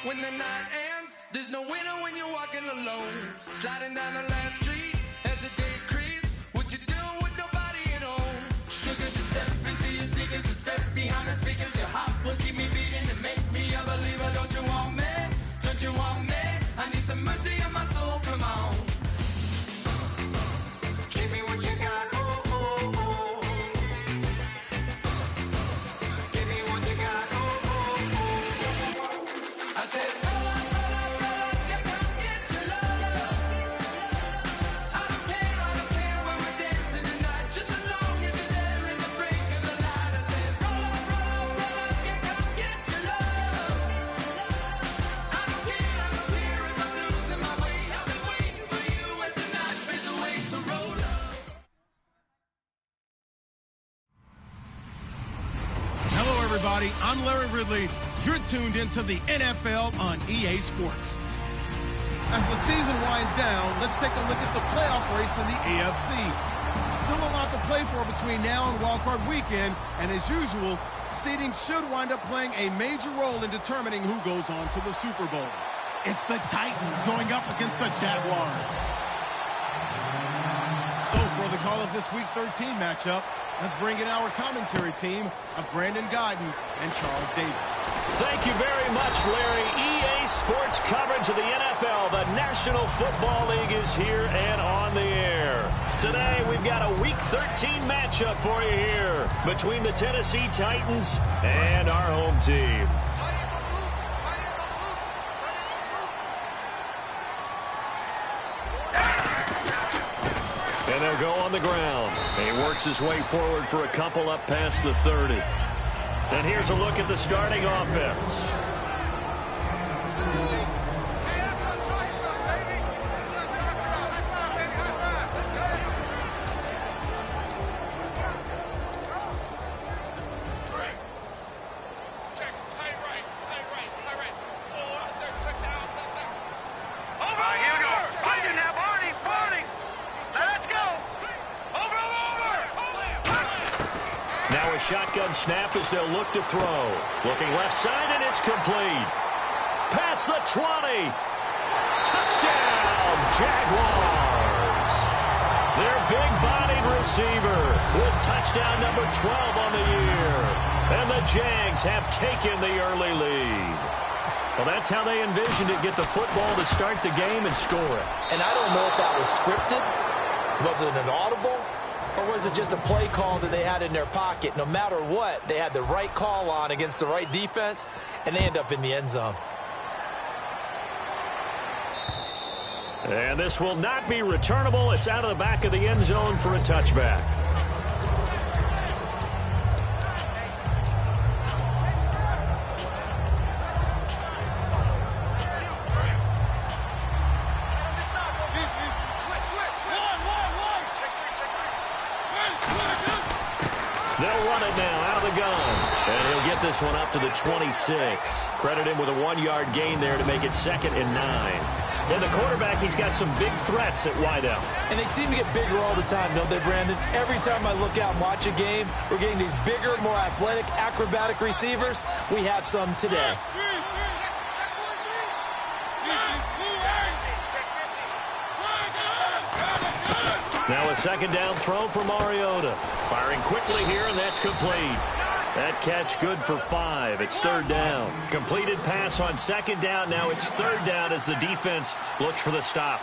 When the night ends, there's no winner when you're walking alone. Sliding down the last street as the day creeps. What you doing with nobody at home? Sugar, just step into your sneakers and step behind the speakers. Your heart will keep me beating and make me a believer. Don't you want me? Don't you want me? I need some mercy on my soul, come on. Give me what you got, oh, oh, oh. Give me what you got, oh, oh, oh. I said, roll up, yeah, come get your love. I don't care where we're dancing tonight. Just as long as you're there in the break of the light. I said, roll up, yeah, come get your love. I don't care if I'm losing my way. I've been waiting for you as the night fades away, so roll up. Hello, everybody. I'm Larry Ridley. You're tuned into the NFL on EA Sports. As the season winds down, let's take a look at the playoff race in the AFC. Still a lot to play for between now and wildcard weekend, and as usual, seeding should wind up playing a major role in determining who goes on to the Super Bowl. It's the Titans going up against the Jaguars. So for the call of this Week 13 matchup, let's bring in our commentary team of Brandon Godden and Charles Davis. Thank you very much, Larry. EA Sports coverage of the NFL. The National Football League is here and on the air. Today, we've got a Week 13 matchup for you here between the Tennessee Titans and our home team. And they'll go on the ground. He works his way forward for a couple up past the 30. And here's a look at the starting offense. Shotgun snap as they'll look to throw. Looking left side, and it's complete. Past the 20. Touchdown, Jaguars. Their big-bodied receiver with touchdown number 12 on the year. And the Jags have taken the early lead. Well, that's how they envisioned it. Get the football to start the game and score it. And I don't know if that was scripted. Was it an audible? Or was it just a play call that they had in their pocket? No matter what, they had the right call on against the right defense, and they end up in the end zone. And this will not be returnable. It's out of the back of the end zone for a touchback. They'll run it now out of the gun. And he'll get this one up to the 26. Credit him with a 1-yard gain there to make it 2nd and 9. And the quarterback, he's got some big threats at wideout. And they seem to get bigger all the time, don't they, Brandon? Every time I look out and watch a game, we're getting these bigger, more athletic, acrobatic receivers. We have some today. Now a 2nd down throw for Mariota. Firing quickly here, and that's complete. That catch good for 5. It's 3rd down. Completed pass on 2nd down. Now it's 3rd down as the defense looks for the stop.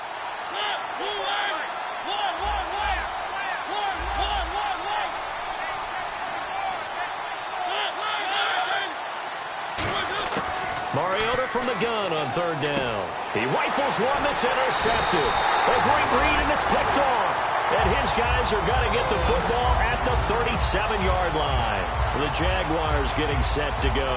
Mariota from the gun on 3rd down. He rifles one that's intercepted. A great read, and it's picked off. And his guys are going to get the football at the 37-yard line. The Jaguars getting set to go.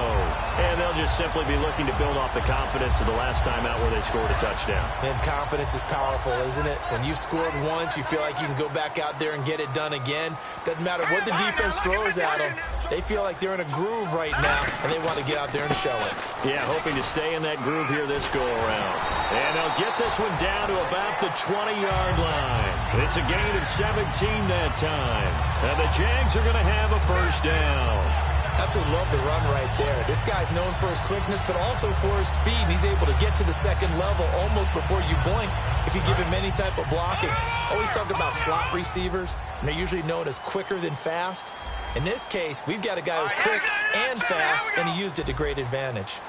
And they'll just simply be looking to build off the confidence of the last time out where they scored a touchdown. And confidence is powerful, isn't it? When you've scored once, you feel like you can go back out there and get it done again. Doesn't matter what the defense throws at them. They feel like they're in a groove right now, and they want to get out there and show it. Yeah, hoping to stay in that groove here this go-around. And they'll get this one down to about the 20-yard line. It's a gain of 17 that time. And the Jags are going to have a 1st down. Absolutely love the run right there. This guy's known for his quickness, but also for his speed. And he's able to get to the second level almost before you blink if you give him any type of blocking. Always talk about slot receivers, and they're usually known as quicker than fast. In this case, we've got a guy who's quick and fast, and he used it to great advantage.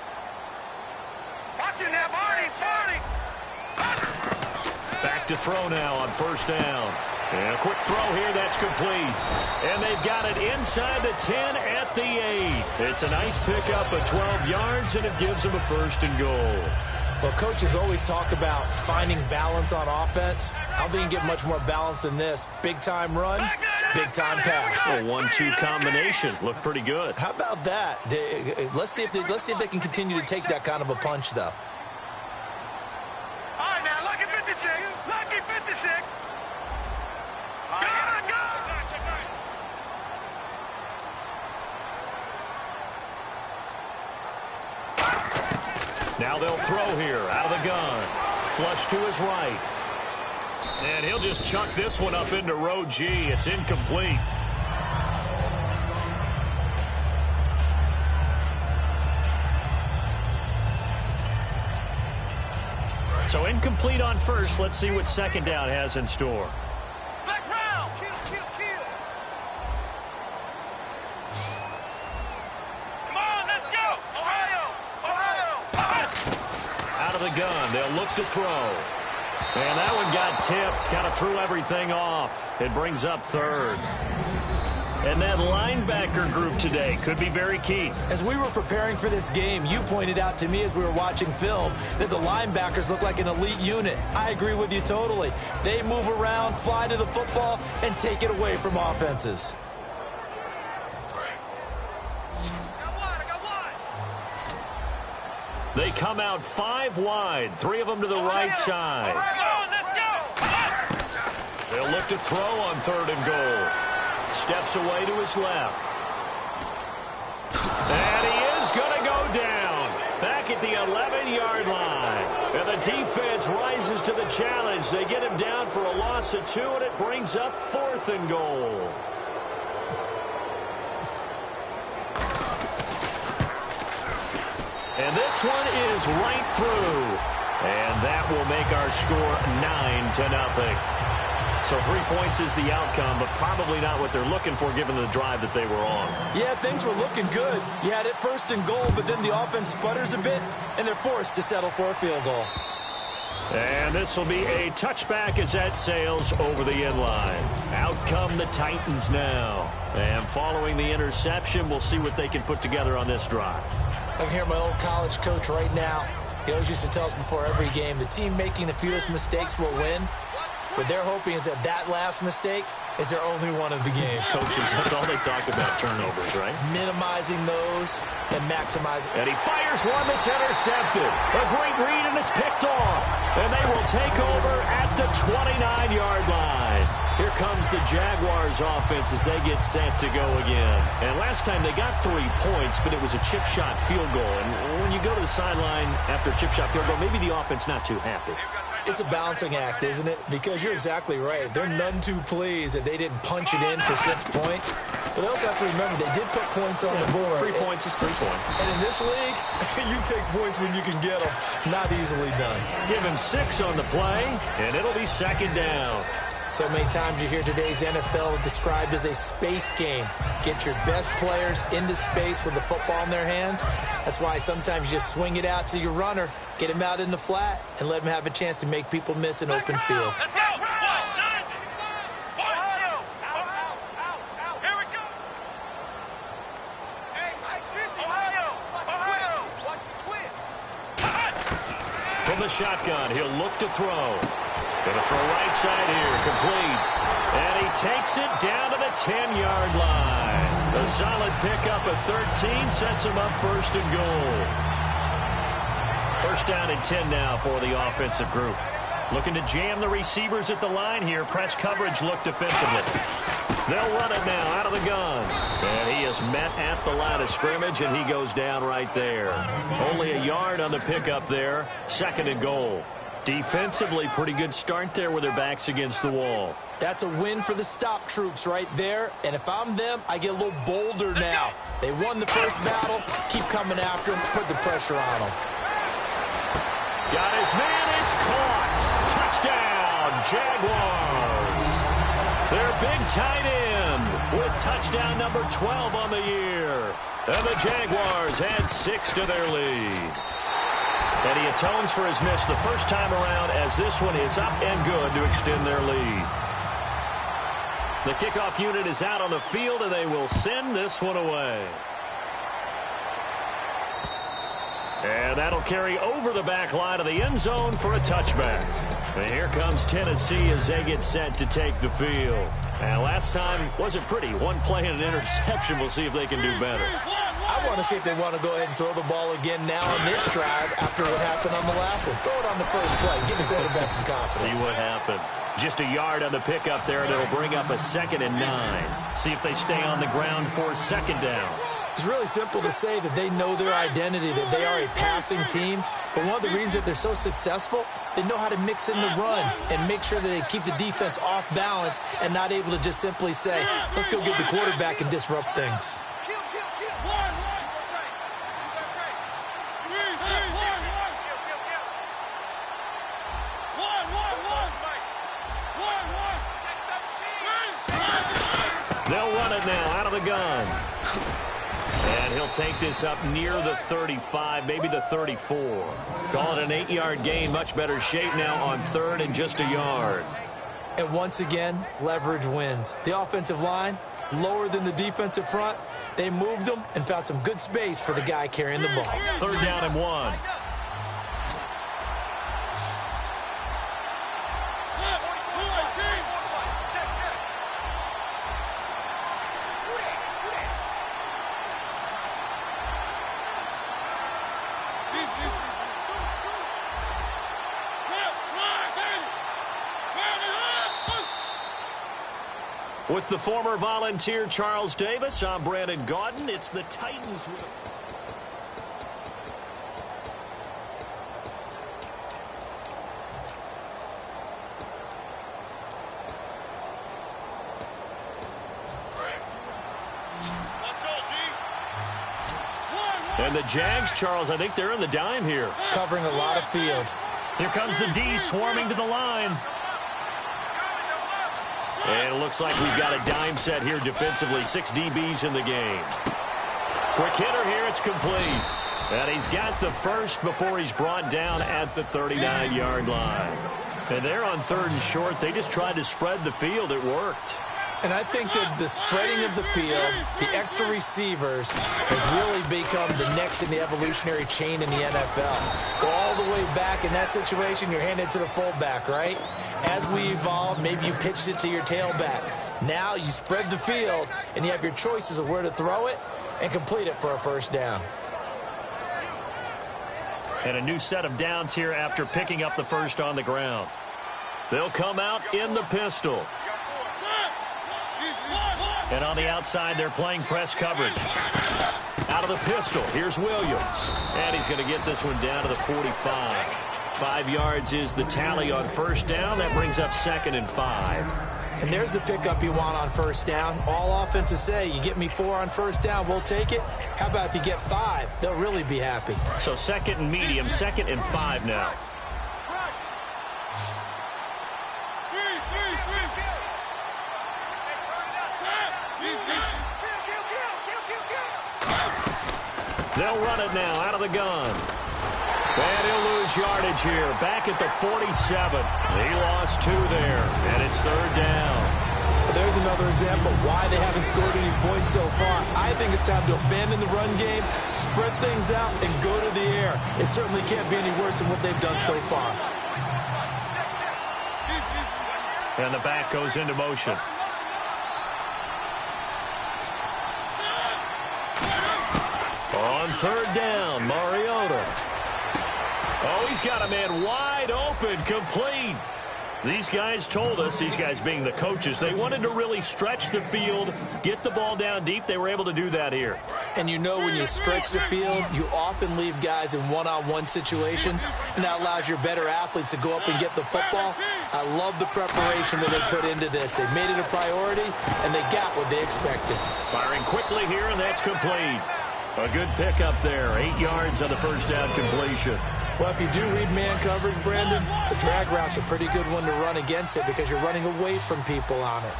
Back to throw now on first down. And a quick throw here, that's complete. And they've got it inside the 10 at the 8. It's a nice pickup of 12 yards, and it gives them a first and goal. Well, coaches always talk about finding balance on offense. I don't think you can get much more balance than this. Big-time run, big-time pass. A 1-2 combination. Looked pretty good. How about that? Let's see if they can continue to take that kind of a punch, though. All right, now, lucky 56. Lucky 56. Now they'll throw here out of the gun. Flush to his right. And he'll just chuck this one up into row G. It's incomplete. So incomplete on first. Let's see what second down has in store. The gun. They'll look to throw. And that one got tipped. Kind of threw everything off. It brings up third. And that linebacker group today could be very key. As we were preparing for this game, you pointed out to me as we were watching film that the linebackers look like an elite unit. I agree with you totally. They move around, fly to the football, and take it away from offenses. They come out 5 wide, 3 of them to the right side. They'll look to throw on third and goal. Steps away to his left. And he is going to go down. Back at the 11-yard line. And the defense rises to the challenge. They get him down for a loss of 2, and it brings up 4th and goal. And this one is right through. And that will make our score 9-0. So 3 points is the outcome, but probably not what they're looking for given the drive that they were on. Yeah, things were looking good. You had it first and goal, but then the offense sputters a bit, and they're forced to settle for a field goal. And this will be a touchback as that sails over the end line. Out come the Titans now. And following the interception, we'll see what they can put together on this drive. I can hear my old college coach right now. He always used to tell us before every game, the team making the fewest mistakes will win. What they're hoping is that last mistake is their only one of the game. Coaches, that's all they talk about, turnovers, right? Minimizing those and maximizing. And he fires one that's intercepted. A great read, and it's picked off. And they will take over at the 29-yard line. Here comes the Jaguars offense as they get set to go again. And last time they got 3 points, but it was a chip shot field goal. And when you go to the sideline after a chip shot field goal, maybe the offense not too happy. It's a balancing act, isn't it? Because you're exactly right. They're none too pleased that they didn't punch it in for 6 points. But they also have to remember they did put points on the board. 3 points is 3 points. And in this league, you take points when you can get them. Not easily done. Give him 6 on the play, and it'll be second down. So many times you hear today's NFL described as a space game. Get your best players into space with the football in their hands. That's why sometimes you just swing it out to your runner, get him out in the flat, and let him have a chance to make people miss an open field. Let's go. From the shotgun, he'll look to throw. Gonna throw right side here, complete. And he takes it down to the 10-yard line. A solid pickup of 13 sets him up first and goal. First down and 10 now for the offensive group. Looking to jam the receivers at the line here. Press coverage look defensively. They'll run it now out of the gun. And he is met at the line of scrimmage, and he goes down right there. Only a yard on the pickup there. Second and goal. Defensively, pretty good start there with their backs against the wall. That's a win for the stop troops right there. And if I'm them, I get a little bolder now. They won the first battle. Keep coming after them. Put the pressure on them. Got his man. It's caught. Touchdown, Jaguars. Their big tight end with touchdown number 12 on the year. And the Jaguars add 6 to their lead. And he atones for his miss the first time around as this one is up and good to extend their lead. The kickoff unit is out on the field, and they will send this one away. And that'll carry over the back line of the end zone for a touchback. And here comes Tennessee as they get set to take the field. And last time wasn't pretty. One play and an interception. We'll see if they can do better. I want to see if they want to go ahead and throw the ball again now on this drive after what happened on the last one. Throw it on the first play. Give the quarterback some confidence. See what happens. Just a yard on the pickup there. That'll bring up a 2nd and 9. See if they stay on the ground for 2nd down. It's really simple to say that they know their identity, that they are a passing team. But one of the reasons that they're so successful, they know how to mix in the run and make sure that they keep the defense off balance and not able to just simply say, let's go get the quarterback and disrupt things. They'll run it now out of the gun. And he'll take this up near the 35, maybe the 34. Call it an 8-yard gain. Much better shape now on 3rd and just a yard. And once again, leverage wins. The offensive line, lower than the defensive front. They moved them and found some good space for the guy carrying the ball. 3rd down and 1. With the former Volunteer Charles Davis, I'm Brandon Gaudin. It's the Titans. And the Jags, Charles, I think they're in the dime here. Covering a lot of field. Here comes the D swarming to the line. And it looks like we've got a dime set here defensively. 6 DBs in the game. Quick hitter here. It's complete. And he's got the first before he's brought down at the 39-yard line. And they're on 3rd and short. They just tried to spread the field. It worked. And I think that the spreading of the field, the extra receivers, has really become the next in the evolutionary chain in the NFL. Go all the way back in that situation, you're handed to the fullback, right? As we evolve, maybe you pitched it to your tailback. Now you spread the field, and you have your choices of where to throw it and complete it for a 1st down. And a new set of downs here after picking up the first on the ground. They'll come out in the pistol. And on the outside, they're playing press coverage. Out of the pistol, here's Williams. And he's going to get this one down to the 45. 5 yards is the tally on 1st down. That brings up 2nd and 5. And there's the pickup you want on 1st down. All offenses say, you get me 4 on 1st down, we'll take it. How about if you get 5? They'll really be happy. So 2nd and medium, 2nd and 5 now. They'll run it now out of the gun. And he'll lose yardage here. Back at the 47. He lost 2 there. And it's 3rd down. There's another example of why they haven't scored any points so far. I think it's time to abandon the run game, spread things out, and go to the air. It certainly can't be any worse than what they've done so far. And the back goes into motion. On 3rd down, Mariota. Oh, he's got a man wide open, complete. These guys told us, these guys being the coaches, they wanted to really stretch the field, get the ball down deep. They were able to do that here. And you know when you stretch the field, you often leave guys in one-on-one situations, and that allows your better athletes to go up and get the football. I love the preparation that they put into this. They made it a priority, and they got what they expected. Firing quickly here, and that's complete. A good pickup there. 8 yards on the first down completion. Well, if you do read man coverage, Brandon, the drag route's a pretty good one to run against it because you're running away from people on it.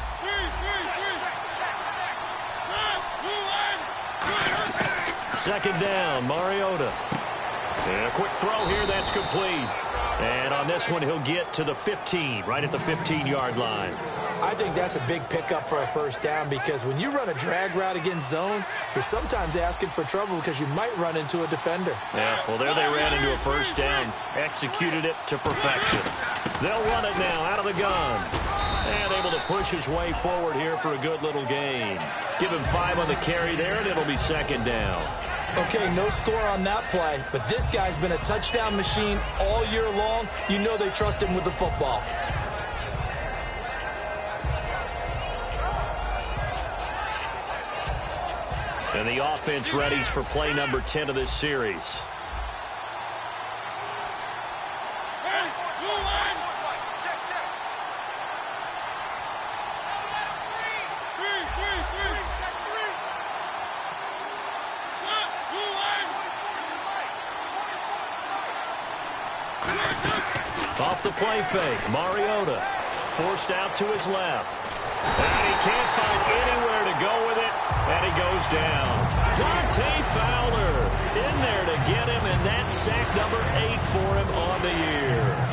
Second down, Mariota. And a quick throw here, that's complete. And on this one, he'll get to the 15, right at the 15-yard line. I think that's a big pickup for a first down because when you run a drag route against zone, you're sometimes asking for trouble because you might run into a defender. Yeah, well, there they ran into a first down, executed it to perfection. They'll run it now out of the gun. And able to push his way forward here for a good little gain. Give him 5 on the carry there, and it'll be second down. Okay, no score on that play, but this guy's been a touchdown machine all year long. You know they trust him with the football. And the offense readies for play number 10 of this series. Off the play fake, Mariota forced out to his left. And he can't find anywhere to go with it, and he goes down. Dante Fowler in there to get him, and that's sack number 8 for him on the year.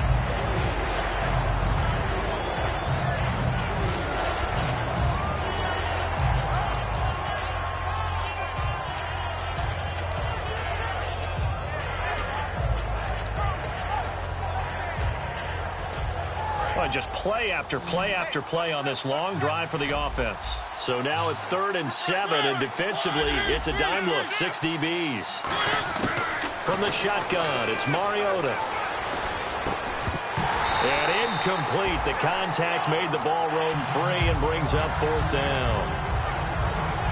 Just play after play after play on this long drive for the offense. So now at 3rd and 7, and defensively, it's a dime look, 6 DBs. From the shotgun, it's Mariota. And incomplete. The contact made the ball roam free and brings up 4th down.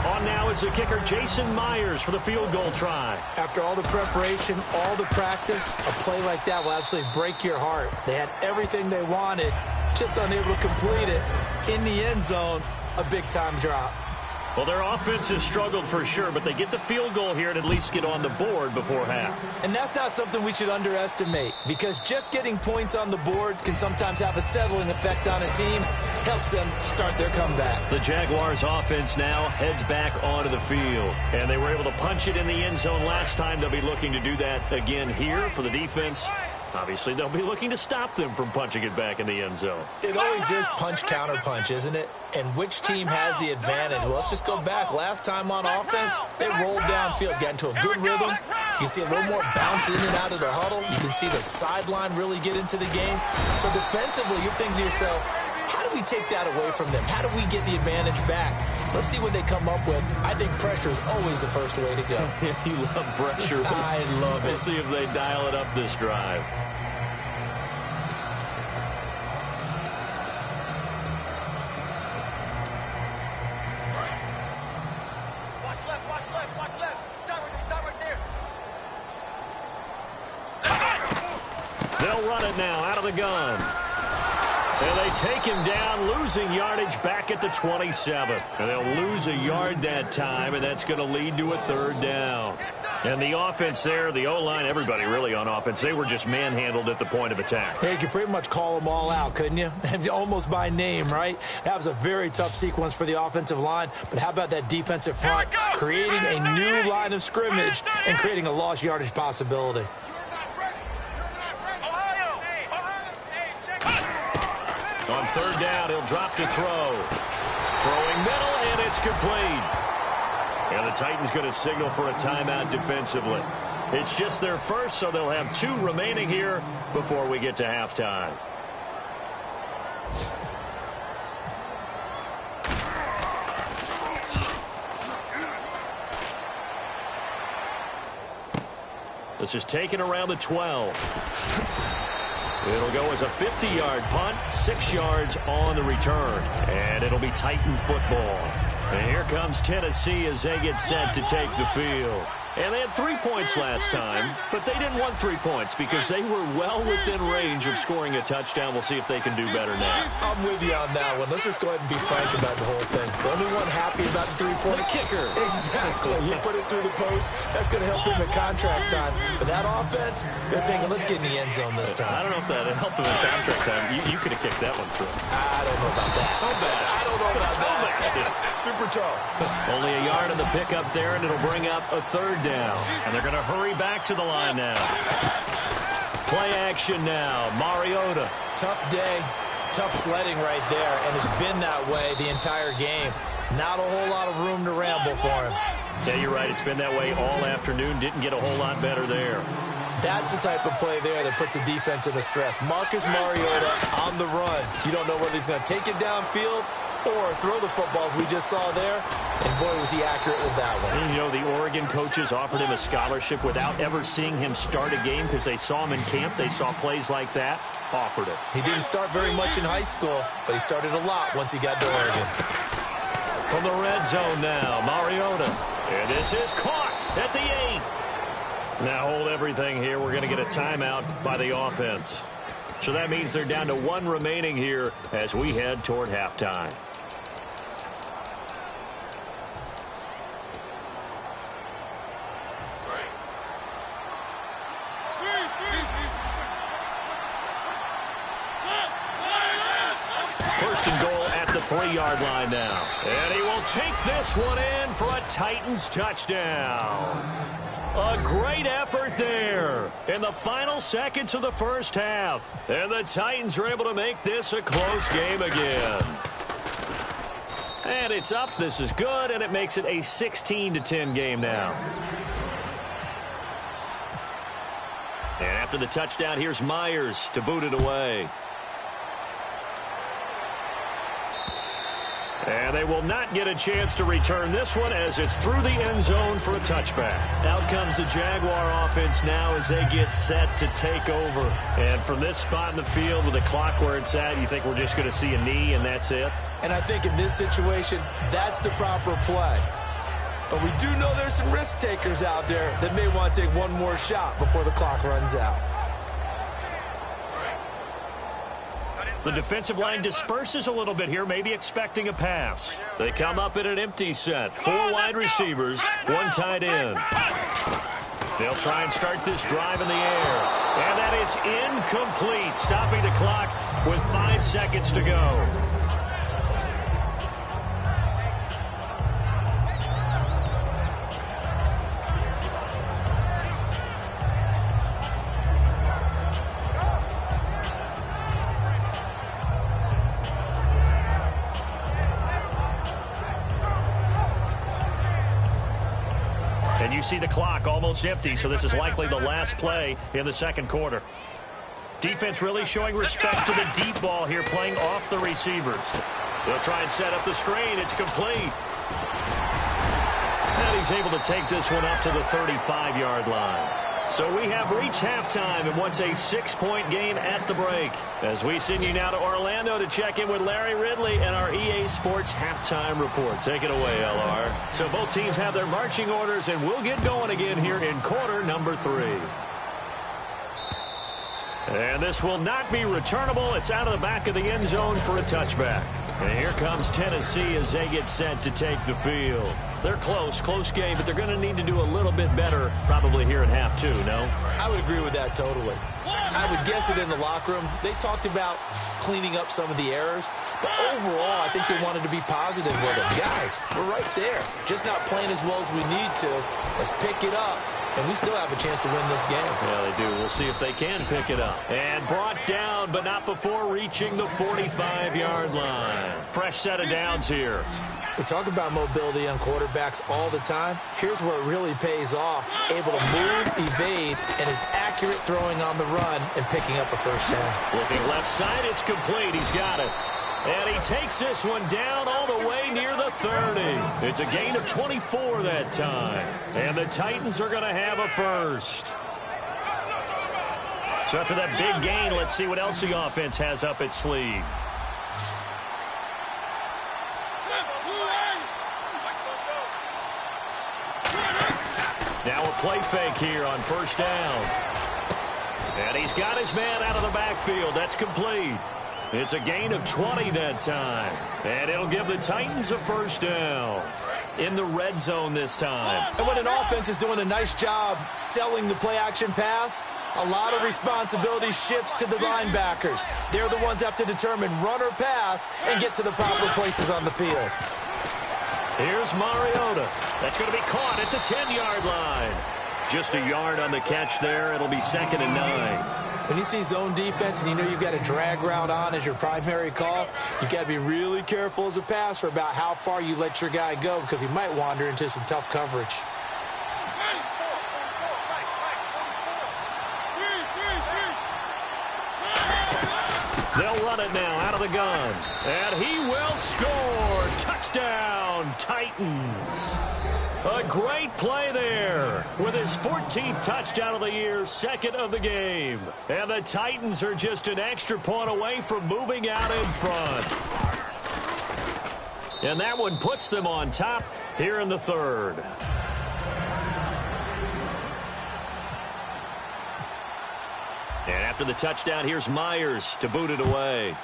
On now is the kicker, Jason Myers, for the field goal try. After all the preparation, all the practice, a play like that will absolutely break your heart. They had everything they wanted, just unable to complete it. In the end zone, a big-time drop. Well, their offense has struggled for sure, but they get the field goal here and at least get on the board before half. And that's not something we should underestimate, because just getting points on the board can sometimes have a settling effect on a team. Helps them start their comeback. The Jaguars offense now heads back onto the field. And they were able to punch it in the end zone last time. They'll be looking to do that again here for the defense. Obviously, they'll be looking to stop them from punching it back in the end zone. It always is punch-counter-punch, isn't it? And which team has the advantage? Well, let's just go back. Last time on offense, they rolled downfield, got into a good rhythm. You can see a little more bounce in and out of the huddle. You can see the sideline really get into the game. So defensively, you're thinking to yourself, how do we take that away from them? How do we get the advantage back? Let's see what they come up with. I think pressure is always the first way to go. You love pressure. I love it. We'll see if they dial it up this drive. Watch left. Start right there. They'll run it now out of the gun. And they take him down, losing yardage back at the 27. And they'll lose a yard that time, and that's going to lead to a 3rd down. And the offense there, the O-line, everybody really on offense, they were just manhandled at the point of attack. Yeah, you could pretty much call them all out, couldn't you? Almost by name, right? That was a very tough sequence for the offensive line. But how about that defensive front creating a new line of scrimmage and creating a lost yardage possibility? On 3rd down, he'll drop to throw. Throwing middle, and it's complete. And the Titans going to signal for a timeout defensively. It's just their first, so they'll have 2 remaining here before we get to halftime. This is taken around the 12. It'll go as a 50-yard punt, 6 yards on the return. And it'll be Titan football. And here comes Tennessee as they get set to take the field. And they had 3 points last time, but they didn't want 3 points because they were well within range of scoring a touchdown. We'll see if they can do better now. I'm with you on that one. Let's just go ahead and be frank about the whole thing. The only one happy about the three-point kicker. Exactly. He put it through the post. That's going to help him in contract time. But that offense, they're thinking, let's get in the end zone this time. I don't know if that helped him in contract time. You could have kicked that one through. I don't know about that. I don't know about that. Super toe. Only a yard in the pickup there, and it'll bring up a third down. And they're going to hurry back to the line now. Play action now. Mariota. Tough day. Tough sledding right there, and it's been that way the entire game. Not a whole lot of room to ramble for him. Yeah, you're right. It's been that way all afternoon. Didn't get a whole lot better there. That's the type of play there that puts a defense into stress. Marcus Mariota on the run. You don't know whether he's going to take it downfield or throw the footballs we just saw there. And boy, was he accurate with that one. And, you know, the Oregon coaches offered him a scholarship without ever seeing him start a game because they saw him in camp. They saw plays like that. Offered it. He didn't start very much in high school, but he started a lot once he got to Oregon. From the red zone now, Mariota. And this is caught at the 8. Now hold everything here. We're going to get a timeout by the offense. So that means they're down to 1 remaining here as we head toward halftime. First and goal at the 3-yard line now. And he will take this one in for a Titans touchdown. A great effort there in the final seconds of the first half. And the Titans are able to make this a close game again. And it's up. This is good, and it makes it a 16-10 game now. And after the touchdown, here's Myers to boot it away. And they will not get a chance to return this one as it's through the end zone for a touchback. Out comes the Jaguar offense now as they get set to take over. And from this spot in the field with the clock where it's at, you think we're just going to see a knee and that's it? And I think in this situation, that's the proper play. But we do know there's some risk takers out there that may want to take one more shot before the clock runs out. The defensive line disperses a little bit here, maybe expecting a pass. They come up in an empty set. 4 wide receivers, 1 tight end. They'll try and start this drive in the air. And that is incomplete, stopping the clock with 5 seconds to go. And you see the clock almost empty, so this is likely the last play in the second quarter. Defense really showing respect to the deep ball here, playing off the receivers. They'll try and set up the screen. It's complete. And he's able to take this one up to the 35-yard line. So we have reached halftime and what's a 6-point game at the break. As we send you now to Orlando to check in with Larry Ridley and our EA Sports Halftime Report. Take it away, LR. So both teams have their marching orders, and we'll get going again here in quarter number 3. And this will not be returnable. It's out of the back of the end zone for a touchback. And here comes Tennessee as they get set to take the field. They're close game, but they're going to need to do a little bit better probably here at half 2, no? I would agree with that totally. I would guess it in the locker room. They talked about cleaning up some of the errors, but overall, I think they wanted to be positive with them. Guys, we're right there. Just not playing as well as we need to. Let's pick it up. And we still have a chance to win this game. Yeah, they do. We'll see if they can pick it up. And brought down, but not before reaching the 45-yard line. Fresh set of downs here. We talk about mobility on quarterbacks all the time. Here's where it really pays off. Able to move, evade, and is accurate throwing on the run and picking up a first down. Looking left side, it's complete. He's got it. And he takes this one down all the way near the 30. It's a gain of 24 that time. And the Titans are going to have a first. So after that big gain, let's see what else the offense has up its sleeve. play fake here on first down. And he's got his man out of the backfield. That's complete. It's a gain of 20 that time. And it'll give the Titans a first down. In the red zone this time. And when an offense is doing a nice job selling the play-action pass, a lot of responsibility shifts to the linebackers. They're the ones that have to determine run or pass and get to the proper places on the field. Here's Mariota. That's going to be caught at the 10-yard line. Just a yard on the catch there. It'll be 2nd and 9. When you see zone defense and you know you've got a drag route on as your primary call, you've got to be really careful as a passer about how far you let your guy go because he might wander into some tough coverage. They'll run it now out of the gun. And he will score. Touchdown, Titans. A great play there with his 14th touchdown of the year, 2nd of the game. And the Titans are just an extra point away from moving out in front. And that one puts them on top here in the 3rd. And after the touchdown, here's Myers to boot it away.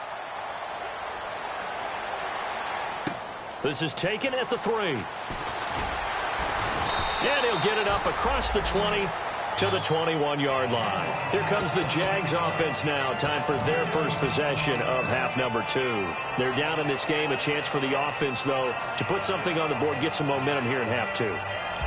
This is taken at the 3. And he'll get it up across the 20 to the 21-yard line. Here comes the Jags offense now. Time for their first possession of half number 2. They're down in this game. A chance for the offense, though, to put something on the board, get some momentum here in half 2.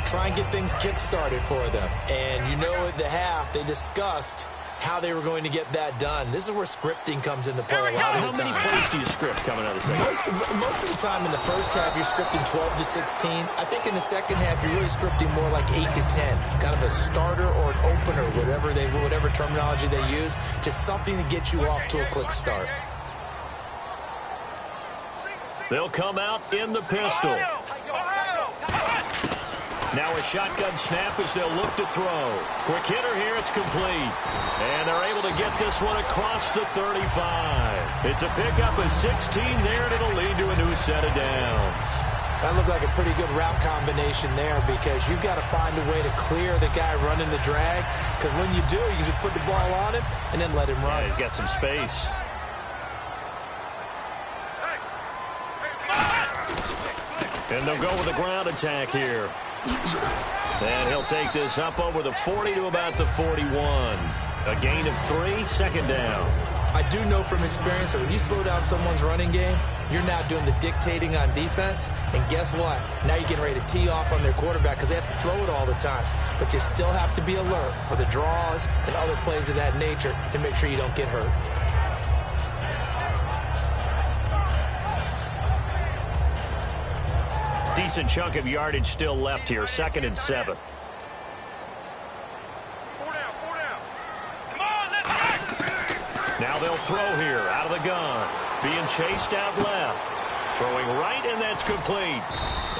Try and get things kick-started for them. And you know at the half, they discussed how they were going to get that done. This is where scripting comes into play a lot of the time. How many plays do you script coming out of the second? Most of the time in the first half, you're scripting 12 to 16. I think in the second half, you're really scripting more like 8 to 10. Kind of a starter or an opener, whatever terminology they use. Just something to get you off to a quick start. They'll come out in the pistol. Now a shotgun snap as they'll look to throw. Quick hitter here, it's complete. And they're able to get this one across the 35. It's a pickup of 16 there, and it'll lead to a new set of downs. That looked like a pretty good route combination there because you've got to find a way to clear the guy running the drag. Because when you do, you can just put the ball on him and then let him run. Yeah, he's got some space. And they'll go with a ground attack here. And he'll take this up over the 40 to about the 41. A gain of 3, 2nd down. I do know from experience that when you slow down someone's running game, you're now doing the dictating on defense. And guess what? Now you're getting ready to tee off on their quarterback because they have to throw it all the time. But you still have to be alert for the draws and other plays of that nature to make sure you don't get hurt. Decent chunk of yardage still left here. 2nd and 7. Now they'll throw here out of the gun. Being chased out left. Throwing right, and that's complete.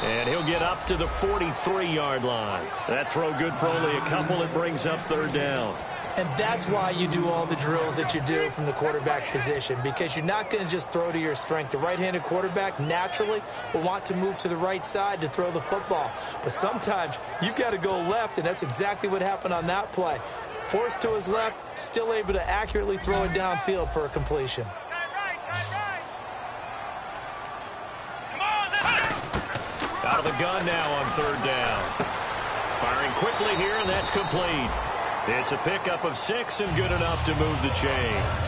And he'll get up to the 43-yard line. That throw good for only a couple. It brings up 3rd down. And that's why you do all the drills that you do from the quarterback position, because you're not going to just throw to your strength. The right-handed quarterback naturally will want to move to the right side to throw the football. But sometimes you've got to go left, and that's exactly what happened on that play. Forced to his left, still able to accurately throw it downfield for a completion. Out of the gun now on 3rd down. Firing quickly here, and that's complete. It's a pickup of 6 and good enough to move the chains.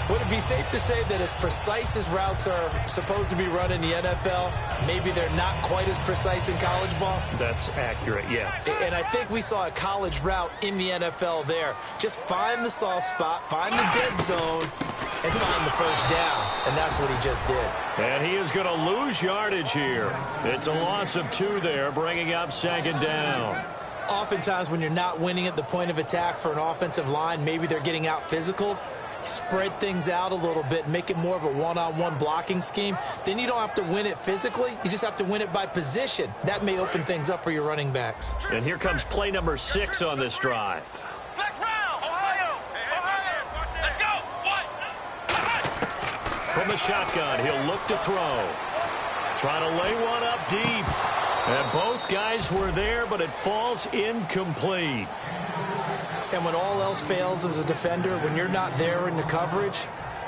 Would it be safe to say that as precise as routes are supposed to be run in the NFL, maybe they're not quite as precise in college ball? That's accurate, yeah. And I think we saw a college route in the NFL there. Just find the soft spot, find the dead zone, and find the first down. And that's what he just did. And he is going to lose yardage here. It's a loss of 2 there, bringing up 2nd down. Oftentimes when you're not winning at the point of attack for an offensive line, maybe they're getting out physical. Spread things out a little bit, make it more of a one-on-one blocking scheme. Then you don't have to win it physically. You just have to win it by position. That may open things up for your running backs. And here comes play number 6 on this drive. From the shotgun, he'll look to throw. Trying to lay one up deep. And both guys were there, but it falls incomplete. And when all else fails as a defender, when you're not there in the coverage,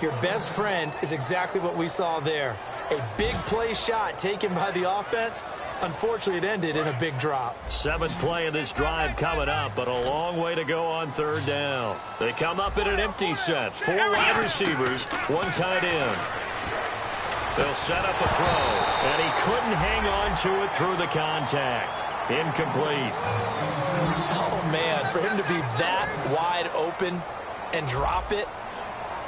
your best friend is exactly what we saw there. A big play shot taken by the offense. Unfortunately, it ended in a big drop. 7th play of this drive coming up, but a long way to go on 3rd down. They come up in an empty set. 4 wide receivers, 1 tight end. They'll set up a throw, and he couldn't hang on to it through the contact. Incomplete. Oh, man, for him to be that wide open and drop it.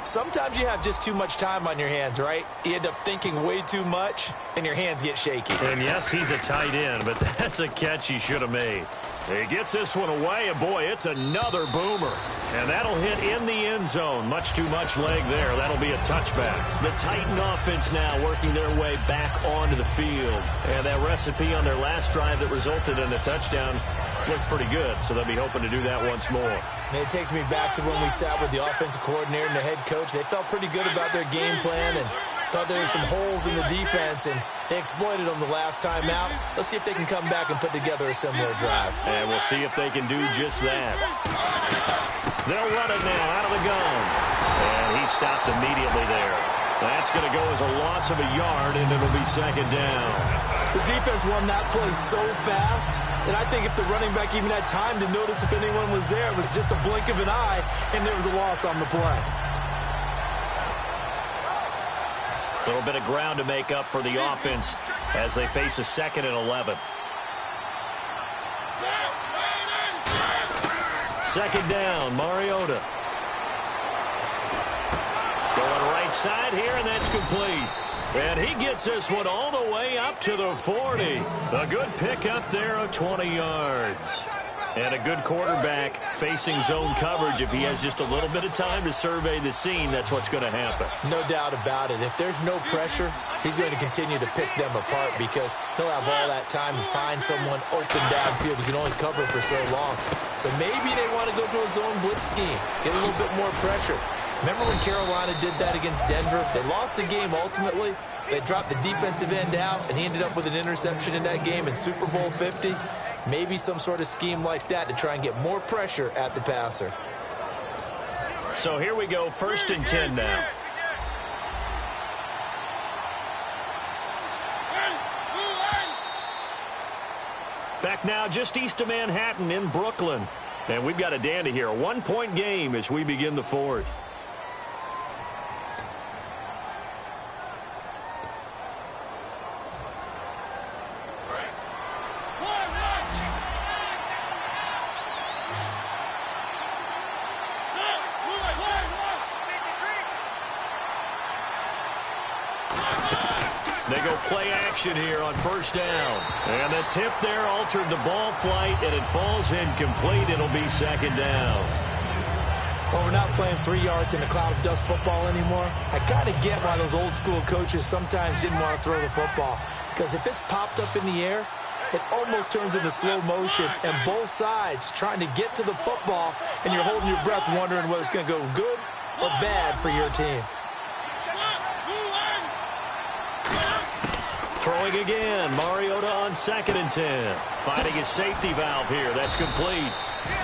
Sometimes you have just too much time on your hands, right? You end up thinking way too much, and your hands get shaky. And yes, he's a tight end, but that's a catch he should have made. He gets this one away, and boy, it's another boomer. And that'll hit in the end zone. Much too much leg there. That'll be a touchback. The Titan offense now working their way back onto the field. And that recipe on their last drive that resulted in a touchdown looked pretty good, so they'll be hoping to do that once more. And it takes me back to when we sat with the offensive coordinator and the head coach. They felt pretty good about their game plan and thought there were some holes in the defense, and they exploited them the last time out. Let's see if they can come back and put together a similar drive. And we'll see if they can do just that. They'll run it now out of the gun. And he stopped immediately there. That's going to go as a loss of a yard, and it'll be 2nd down. The defense won that play so fast that I think if the running back even had time to notice if anyone was there, it was just a blink of an eye, and there was a loss on the play. A little bit of ground to make up for the offense as they face a 2nd and 11. 2nd down, Mariota. Going right side here, and that's complete. And he gets this one all the way up to the 40. A good pickup there of 20 yards. And a good quarterback facing zone coverage. If he has just a little bit of time to survey the scene, that's what's going to happen. No doubt about it. If there's no pressure, he's going to continue to pick them apart because he'll have all that time to find someone open downfield. He can only cover for so long. So maybe they want to go to a zone blitz scheme, get a little bit more pressure. Remember when Carolina did that against Denver? They lost the game ultimately. They dropped the defensive end out, and he ended up with an interception in that game in Super Bowl 50. Maybe some sort of scheme like that to try and get more pressure at the passer. So here we go, 1st and 10 now. Back now just east of Manhattan in Brooklyn. And we've got a dandy here. A 1-point game as we begin the 4th. They go play action here on 1st down. And the tip there altered the ball flight, and it falls incomplete. It'll be 2nd down. Well, we're not playing 3 yards in a cloud of dust football anymore. I kind of get why those old school coaches sometimes didn't want to throw the football. Because if it's popped up in the air, it almost turns into slow motion, and both sides trying to get to the football, and you're holding your breath wondering whether it's going to go good or bad for your team. Throwing again, Mariota on 2nd and 10. Finding his safety valve here. That's complete.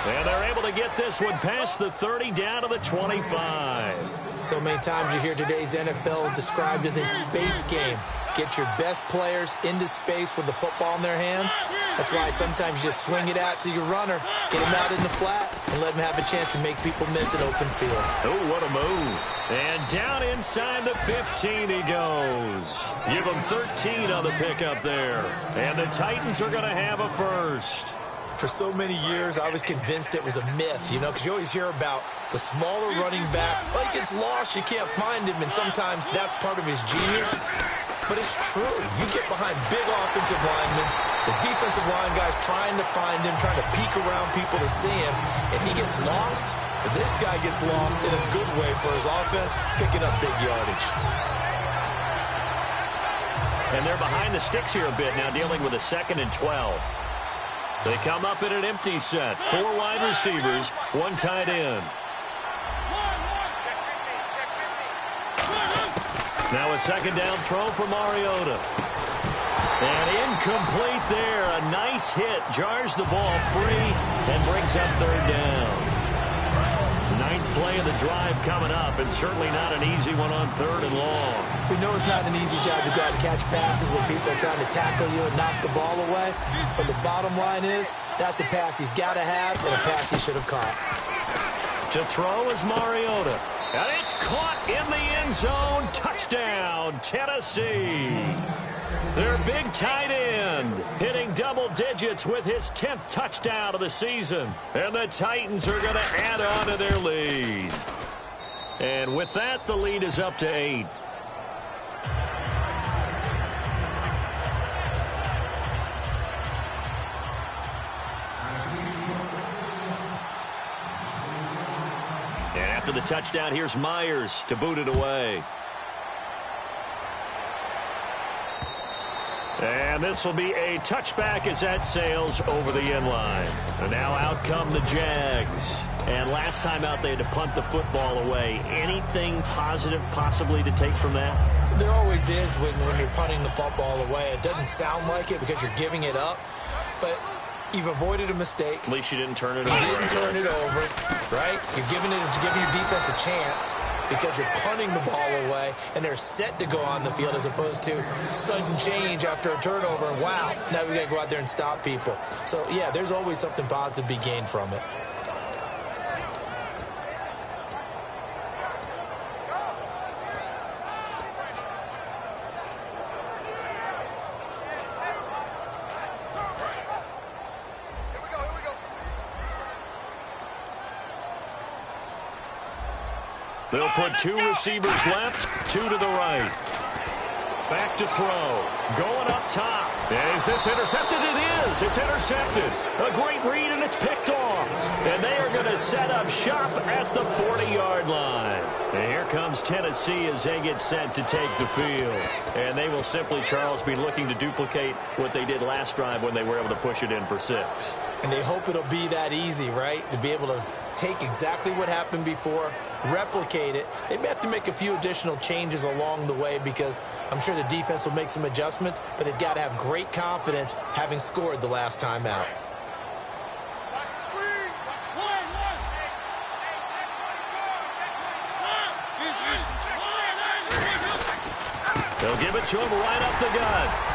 And they're able to get this one past the 30 down to the 25. So many times you hear today's NFL described as a space game. Get your best players into space with the football in their hands. That's why sometimes you just swing it out to your runner, get him out in the flat, and let him have a chance to make people miss an open field. Oh, what a move. And down inside the 15 he goes. Give him 13 on the pickup there. And the Titans are going to have a 1st. For so many years, I was convinced it was a myth, because you always hear about the smaller running back. Like, it's lost, you can't find him, and sometimes that's part of his genius. But it's true. You get behind big offensive linemen, the defensive line guys trying to find him, trying to peek around people to see him, and he gets lost. But this guy gets lost in a good way for his offense, picking up big yardage. And they're behind the sticks here a bit now, dealing with a 2nd and 12. They come up in an empty set. 4 wide receivers, 1 tight end. Now a 2nd down throw for Mariota. And incomplete there. A nice hit. Jars the ball free and brings up third down. Ninth play of the drive coming up, and certainly not an easy one on third and long. We know it's not an easy job to go out and catch passes when people are trying to tackle you and knock the ball away. But the bottom line is, that's a pass he's got to have and a pass he should have caught. To throw is Mariota. And it's caught in the end zone. Touchdown, Tennessee. Their big tight end hitting double digits with his 10th touchdown of the season. And the Titans are going to add on to their lead. And with that, the lead is up to 8. And after the touchdown, here's Myers to boot it away. And this will be a touchback as that sails over the end line. And now out come the Jags. And last time out, they had to punt the football away. Anything positive possibly to take from that? There always is when you're punting the football away. It doesn't sound like it because you're giving it up, but you've avoided a mistake. At least you didn't turn it over. You didn't turn it over, right? You're giving your defense a chance because you're punting the ball away, and they're set to go on the field as opposed to sudden change after a turnover. Wow, now we got to go out there and stop people. So, yeah, there's always something positive to be gained from it. They'll put 2 receivers left, 2 to the right. Back to throw. Going up top. Is this intercepted? It is. It's intercepted. A great read, and it's picked off. And they are going to set up shop at the 40-yard line. And here comes Tennessee as they get set to take the field. And they will simply, Charles, be looking to duplicate what they did last drive when they were able to push it in for 6. And they hope it'll be that easy, right? To be able to take exactly what happened before, replicate it. They may have to make a few additional changes along the way because I'm sure the defense will make some adjustments, but they've got to have great confidence having scored the last time out. They'll give it to him right up the gut.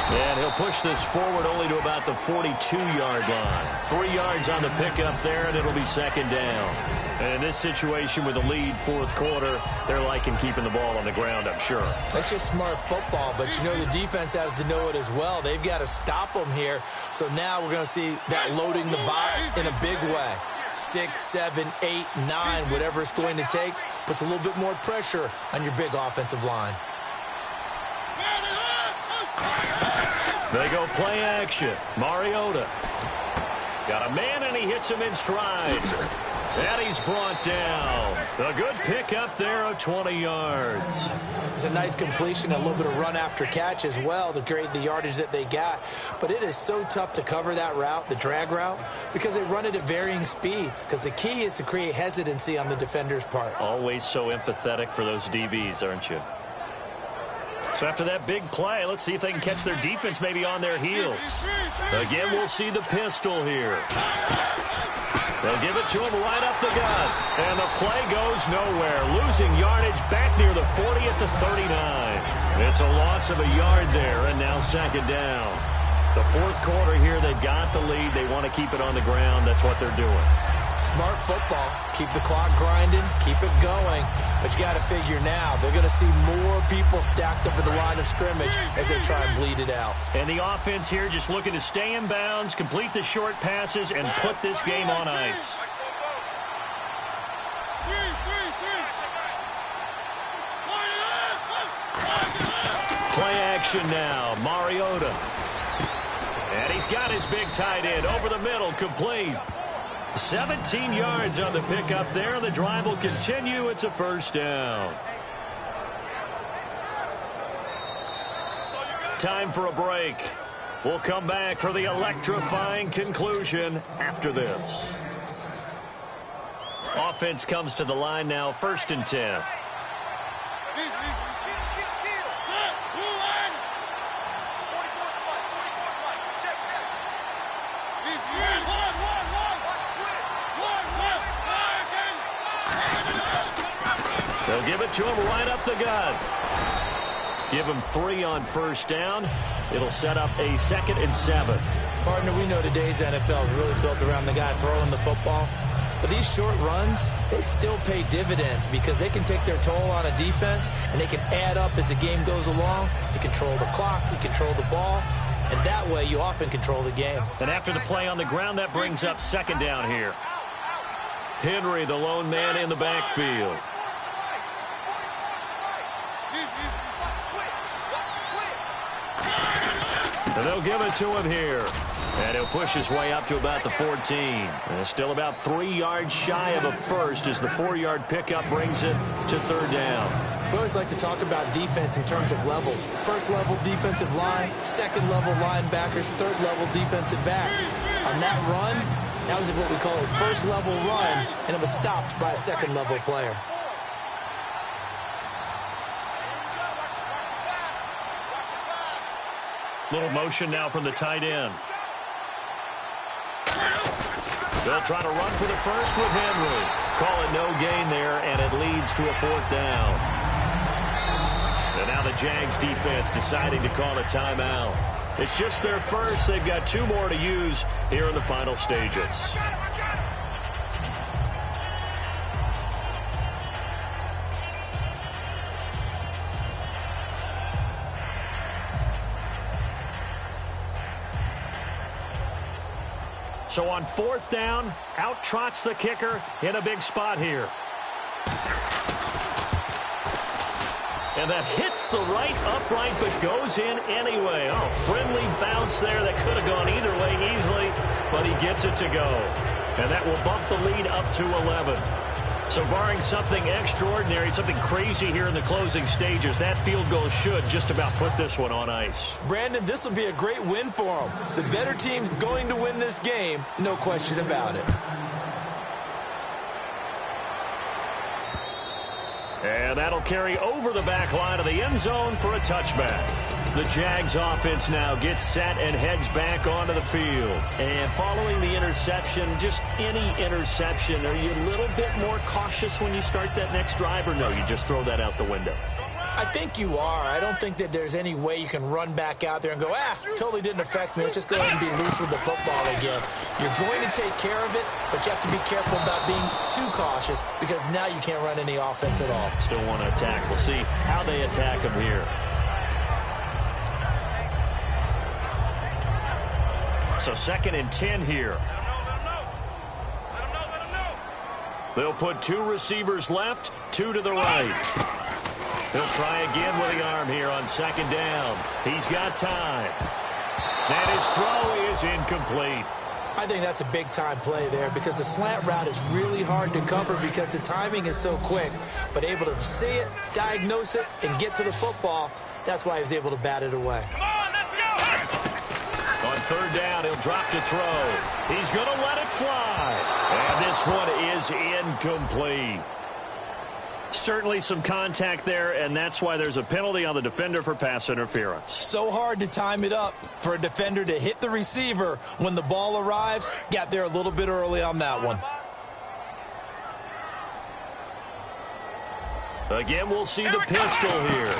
And he'll push this forward only to about the 42-yard line. 3 yards on the pickup there, and it'll be second down. And in this situation with a lead fourth quarter, they're liking keeping the ball on the ground, I'm sure. That's just smart football, but you know the defense has to know it as well. They've got to stop them here. So now we're going to see that loading the box in a big way. 6, 7, 8, 9, whatever it's going to take, puts a little bit more pressure on your big offensive line. They go play action. Mariota. Got a man, and he hits him in stride. And he's brought down. A good pickup there of 20 yards. It's a nice completion, a little bit of run after catch as well to create the yardage that they got. But it is so tough to cover that route, the drag route, because they run it at varying speeds. Because the key is to create hesitancy on the defender's part. Always so empathetic for those DBs, aren't you? So after that big play, let's see if they can catch their defense maybe on their heels. Again, we'll see the pistol here. They'll give it to him right up the gut. And the play goes nowhere. Losing yardage back near the 40 at the 39. It's a loss of a yard there, and now second down. The fourth quarter here, they've got the lead. They want to keep it on the ground. That's what they're doing. Smart football. Keep the clock grinding. Keep it going. But you got to figure now, they're going to see more people stacked up at the line of scrimmage as they try and bleed it out. And the offense here just looking to stay in bounds, complete the short passes, and put this game on ice. Play action now. Mariota. And he's got his big tight end over the middle, complete. 17 yards on the pickup there. The drive will continue. It's a first down. Time for a break. We'll come back for the electrifying conclusion after this. Offense comes to the line now, 1st and 10. They'll give it to him right up the gut. Give him 3 on first down. It'll set up a 2nd and 7. Partner, we know today's NFL is really built around the guy throwing the football. But these short runs, they still pay dividends because they can take their toll on a defense and they can add up as the game goes along. You control the clock, you control the ball, and that way you often control the game. And after the play on the ground, that brings up 2nd down here. Henry, the lone man in the backfield. And they'll give it to him here. And he'll push his way up to about the 14. And still about 3 yards shy of a first as the 4-yard pickup brings it to 3rd down. We always like to talk about defense in terms of levels. First level defensive line, second level linebackers, third level defensive backs. On that run, that was what we call a first level run, and it was stopped by a second level player. Little motion now from the tight end. They'll try to run for the first with Henry. Call it no gain there, and it leads to a 4th down. And now the Jags defense deciding to call a timeout. It's just their first. They've got 2 more to use here in the final stages. So on 4th down, out trots the kicker in a big spot here. And that hits the right upright but goes in anyway. Oh, friendly bounce there that could have gone either way easily, but he gets it to go. And that will bump the lead up to 11. So barring something extraordinary, something crazy here in the closing stages, that field goal should just about put this one on ice. Brandon, this will be a great win for them. The better team's going to win this game, no question about it. And that'll carry over the back line of the end zone for a touchback. The Jags offense now gets set and heads back onto the field. And following the interception, just any interception, are you a little bit more cautious when you start that next drive, or no, you just throw that out the window? I think you are. I don't think that there's any way you can run back out there and go, totally didn't affect me. Let's just go ahead and be loose with the football again. You're going to take care of it, but you have to be careful about being too cautious because now you can't run any offense at all. Still want to attack. We'll see how they attack him here. So 2nd and 10 here. They'll put 2 receivers left, 2 to the right. He'll try again with the arm here on 2nd down. He's got time. And his throw is incomplete. I think that's a big-time play there because the slant route is really hard to cover because the timing is so quick. But able to see it, diagnose it, and get to the football, that's why he was able to bat it away. On 3rd down, he'll drop to throw. He's going to let it fly. And this one is incomplete. Certainly some contact there, and that's why there's a penalty on the defender for pass interference. So hard to time it up for a defender to hit the receiver when the ball arrives. Got there a little bit early on that one. Again, we'll see the pistol here.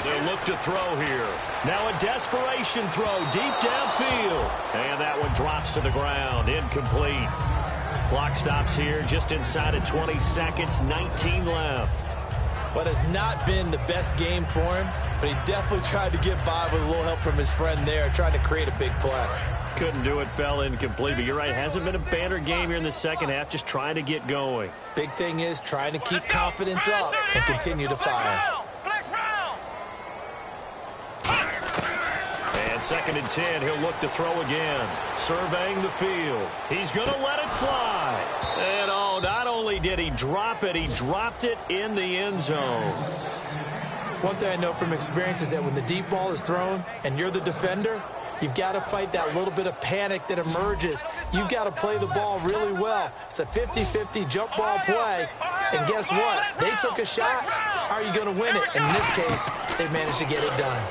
They'll look to throw here. Now a desperation throw deep downfield. And that one drops to the ground. Incomplete. Clock stops here just inside of 20 seconds. 19 left. What has not been the best game for him, but he definitely tried to get by with a little help from his friend there, trying to create a big play. Couldn't do it, fell incomplete. But you're right, hasn't been a banner game here in the second half, just trying to get going. Big thing is trying to keep confidence up and continue to fire. And 2nd and 10, he'll look to throw again. Surveying the field. He's going to let it fly. And oh, not only did he drop it, he dropped it in the end zone. One thing I know from experience is that when the deep ball is thrown and you're the defender, you've got to fight that little bit of panic that emerges. You've got to play the ball really well. It's a 50-50 jump ball play. And guess what? They took a shot. How are you going to win it? In this case, they managed to get it done.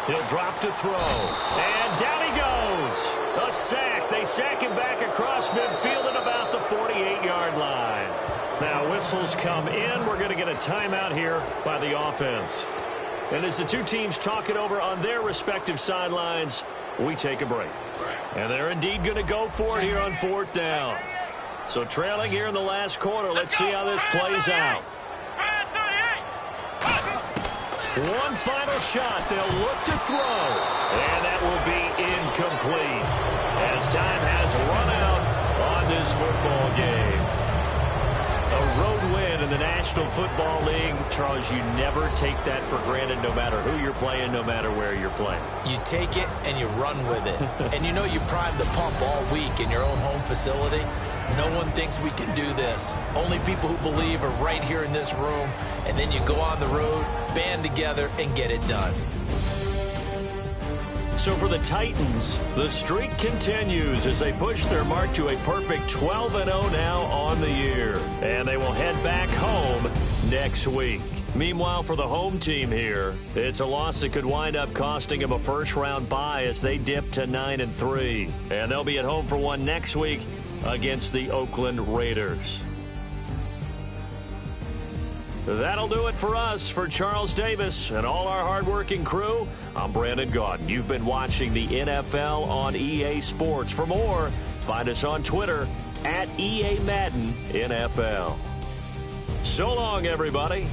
He'll drop to throw. And down he goes. A sack. They sack him back across midfield at about the 48-yard line. Now whistles come in. We're going to get a timeout here by the offense. And as the two teams talk it over on their respective sidelines, we take a break. And they're indeed going to go for it here on 4th down. So trailing here in the last quarter. Let's see how this plays out. One final shot. They'll look to throw. And that will be incomplete as time has run out on this football game. A road win in the National Football League. Charles, you never take that for granted no matter who you're playing, no matter where you're playing. You take it and you run with it. And you know you prime the pump all week in your own home facility. No one thinks we can do this. Only people who believe are right here in this room. And then you go on the road, band together, and get it done. So for the Titans, the streak continues as they push their mark to a perfect 12-0 now on the year. And they will head back home next week. Meanwhile, for the home team here, it's a loss that could wind up costing them a first-round bye as they dip to 9-3. And they'll be at home for one next week against the Oakland Raiders. That'll do it for us. For Charles Davis and all our hardworking crew, I'm Brandon Gaudin. You've been watching the NFL on EA Sports. For more, find us on Twitter at EA Madden NFL. So long, everybody.